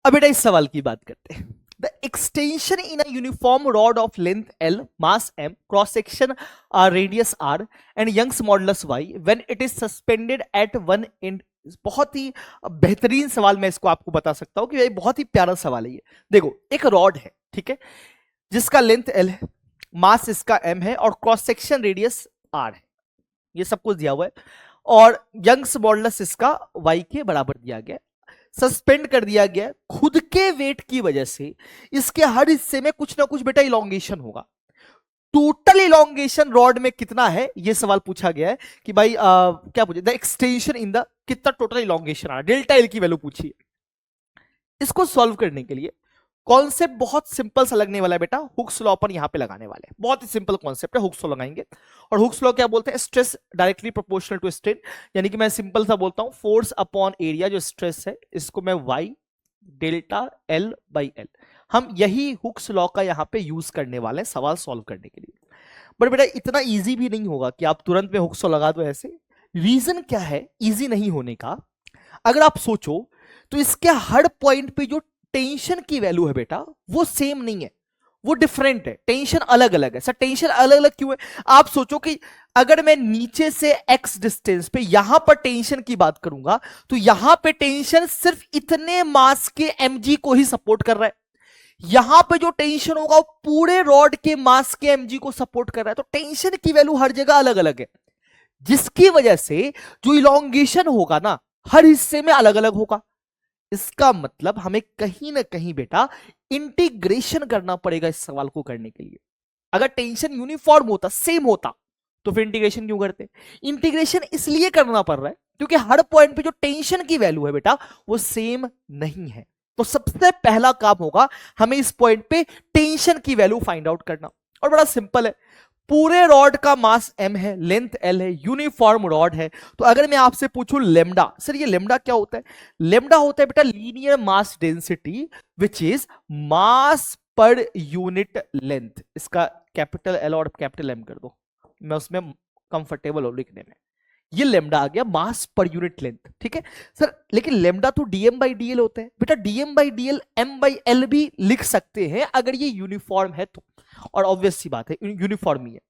अब बेटा इस सवाल की बात करते हैं। The extension in a uniform rod of length l, mass m, cross section radius r and Young's modulus y when it is suspended at one end. बहुत ही बेहतरीन सवाल, मैं इसको आपको बता सकता हूं कि ये बहुत ही प्यारा सवाल है ये। देखो एक रॉड है, ठीक है, जिसका लेंथ एल है, मास इसका एम है और क्रॉस सेक्शन रेडियस आर है, ये सब कुछ दिया हुआ है, और यंग्स मॉडुलस इसका वाई के बराबर दिया गया है। सस्पेंड कर दिया गया, खुद के वेट की वजह से इसके हर हिस्से में कुछ ना कुछ बेटा इलोंगेशन होगा। टोटल इलोंगेशन रॉड में कितना है, यह सवाल पूछा गया है कि भाई क्या पूछे, द एक्सटेंशन इन द, कितना टोटल इलोंगेशन आ रहा है, डेल्टा एल की वैल्यू पूछी है। इसको सॉल्व करने के लिए कॉन्सेप्ट बहुत सिंपल सा लगने वाला है बेटा, हुक्स लॉ पर यहां पे लगाने वाले हैं। बहुत ही सिंपल कॉन्सेप्ट है, हुक्स लॉ लगाएंगे। और हुक्स लॉ क्या बोलते हैं, stress directly proportional to strain, यानी कि मैं सिंपल सा बोलता हूं फोर्स अपॉन एरिया, जो स्ट्रेस है इसको मैं y delta l by l, हम यही हुक्स लॉ का यहां पे यूज करने वाले हैं सवाल सॉल्व करने के लिए। बट बेटा इतना इजी भी नहीं होगा कि आप तुरंत में हुक्स लॉ लगा दो ऐसे। रीजन क्या है इजी नहीं होने का, अगर आप सोचो तो इसके हर पॉइंट पे जो टेंशन की वैल्यू है बेटा वो सेम नहीं है, वो डिफरेंट है, टेंशन अलग अलग है। सर टेंशन अलग अलग क्यों है, आप सोचो कि अगर मैं नीचे से x डिस्टेंस पे यहां पर टेंशन की बात करूंगा तो यहां पे टेंशन सिर्फ इतने मास के mg को ही सपोर्ट कर रहा है, यहां पे जो टेंशन होगा वो पूरे रॉड के मास के mg को सपोर्ट कर रहा है। तो टेंशन की वैल्यू हर जगह अलग अलग है, जिसकी वजह से जो इलोंगेशन होगा ना हर हिस्से में अलग अलग होगा। इसका मतलब हमें कहीं ना कहीं बेटा इंटीग्रेशन करना पड़ेगा इस सवाल को करने के लिए। अगर टेंशन यूनिफॉर्म होता, सेम होता, तो फिर इंटीग्रेशन क्यों करते? इंटीग्रेशन इसलिए करना पड़ रहा है क्योंकि हर पॉइंट पे जो टेंशन की वैल्यू है बेटा वो सेम नहीं है। तो सबसे पहला काम होगा हमें इस पॉइंट पे टेंशन की वैल्यू फाइंड आउट करना। और बड़ा सिंपल है, पूरे रॉड का मास m है, लेंथ l है, यूनिफॉर्म रॉड है। तो अगर मैं आपसे पूछूं लेमडा, सर ये लेमडा क्या होता है? लेमडा होता है बेटा linear mass density which is mass per unit length. इसका कैपिटल एल और कैपिटल एम कर दो, मैं उसमें कंफर्टेबल हूं लिखने में। ये लेमडा आ गया मास पर यूनिट लेंथ, ठीक है सर। लेकिन लेमडा तो डीएम बाई डीएल होता है बेटा, dm by dl m by l भी लिख सकते हैं अगर ये यूनिफॉर्म है तो, और ऑब्वियस सी बात है यूनिफॉर्म ही है।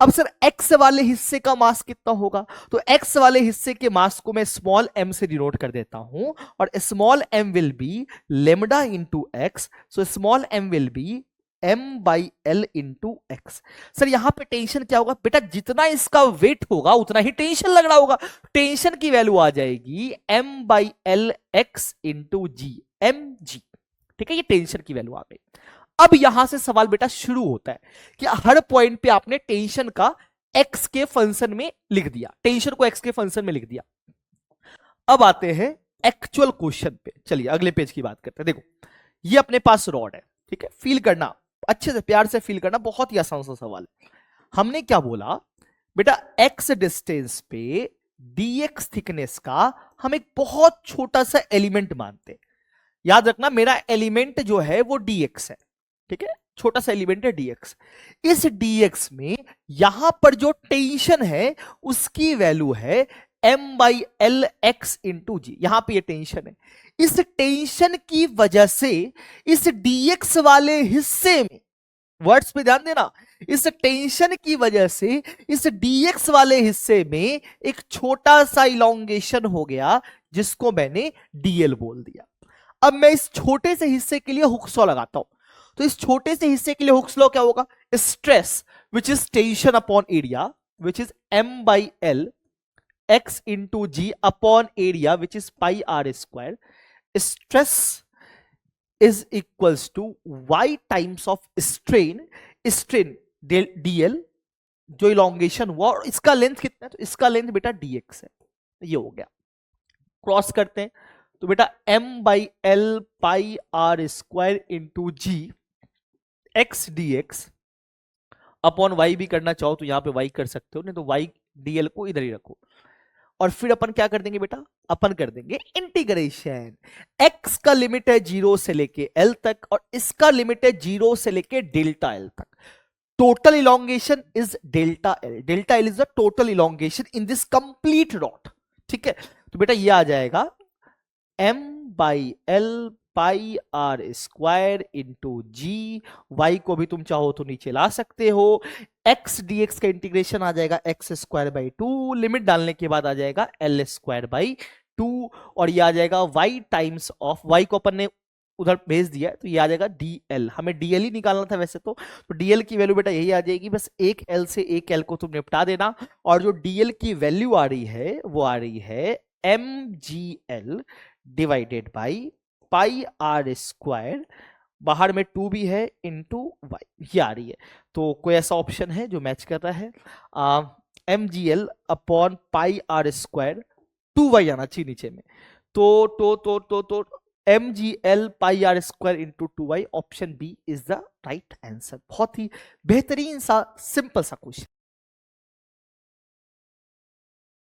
अब सर एक्स वाले हिस्से का मास कितना होगा, तो एक्स वाले हिस्से के मास को मैं स्मॉल एम से डिनोट कर देता हूं, और small m will be lambda into x, so small m will be m by l into x. Sir यहां पे टेंशन क्या होगा बेटा, जितना इसका वेट होगा उतना ही टेंशन लग रहा होगा, टेंशन की वैल्यू आ जाएगी m by L x into g, m g, ठीक है, ये टेंशन की वैल्यू आ गई। अब यहां से सवाल बेटा शुरू होता है कि हर पॉइंट पे आपने टेंशन का x के फंक्शन में लिख दिया, टेंशन को x के फंक्शन में लिख दिया। अब आते हैं एक्चुअल क्वेश्चन पे, चलिए अगले पेज की बात करते हैं। देखो ये अपने पास रॉड है, ठीक है, फील करना अच्छे से, प्यार से फील करना, बहुत ही आसान सा सवाल है। हमने क्या बोला बेटा, x डिस्टेंस पे dx थिकनेस का हम एक बहुत छोटा सा एलिमेंट मानते हैं। याद रखना मेरा एलिमेंट जो है वो dx है, ठीक है, छोटा सा एलिमेंट है dx। इस dx में यहां पर जो टेंशन है उसकी वैल्यू है m by L x into g, यहां पर ये टेंशन है। इस टेंशन की वजह से इस dx वाले हिस्से में, वर्ड्स पे ध्यान देना, इस टेंशन की वजह से इस dx वाले हिस्से में एक छोटा सा इलोंगेशन हो गया जिसको मैंने dl बोल दिया। अब मैं इस छोटे से हिस्से के लिए हुक्स लॉ लगाता हूं, तो इस छोटे से हिस्से के लिए हुक्स लॉ क्या होगा, stress which is tension upon area which is m by L x into g upon area which is pi r square, stress is equals to y times of strain, strain dl जो elongation हुआ, और इसका length कितना है, तो इसका length बेटा dx है, ये हो गया। क्रॉस करते हैं तो बेटा m by l pi r square into g x d x upon y भी करना चाहो तो यहां पे y कर सकते हो, नहीं तो y dl को इधर ही रखो। और फिर अपन क्या कर देंगे बेटा, अपन कर देंगे इंटीग्रेशन। x का लिमिट है 0 से लेके l तक और इसका लिमिट है 0 से लेके डेल्टा l तक। Total elongation is delta l, delta l is the total elongation in this complete rod, ठीक है। तो बेटा ये आ जाएगा m by l pi r square into g. Y को भी तुम चाहो तो नीचे ला सकते हो। एक्स डी एक्स का इंटीग्रेशन आ जाएगा x square by two, limit डालने के बाद आ जाएगा एल स्क्वायर बाई टू, और ये आ जाएगा वाई टाइम्स ऑफ, वाई को अपन ने उधर भेज दिया है तो ये आ जाएगा dl। हमें dl ही निकालना था वैसे तो dl की वैल्यू बेटा यही आ जाएगी, बस एक l से एक l को तुम निपटा देना, और जो dl की वैल्यू आ रही है वो आ रही है mgl divided by pi r square, बाहर में 2 भी है इंटू वाई, ये आ रही है। तो कोई ऐसा ऑप्शन है जो मैच कर रहा है? mgl upon pi r square, 2y आना चाहिए नीचे में, तो mgl pi r square into 2y, option b is the right answer. बहुत ही बेहतरीन सा सिंपल सा क्वेश्चन।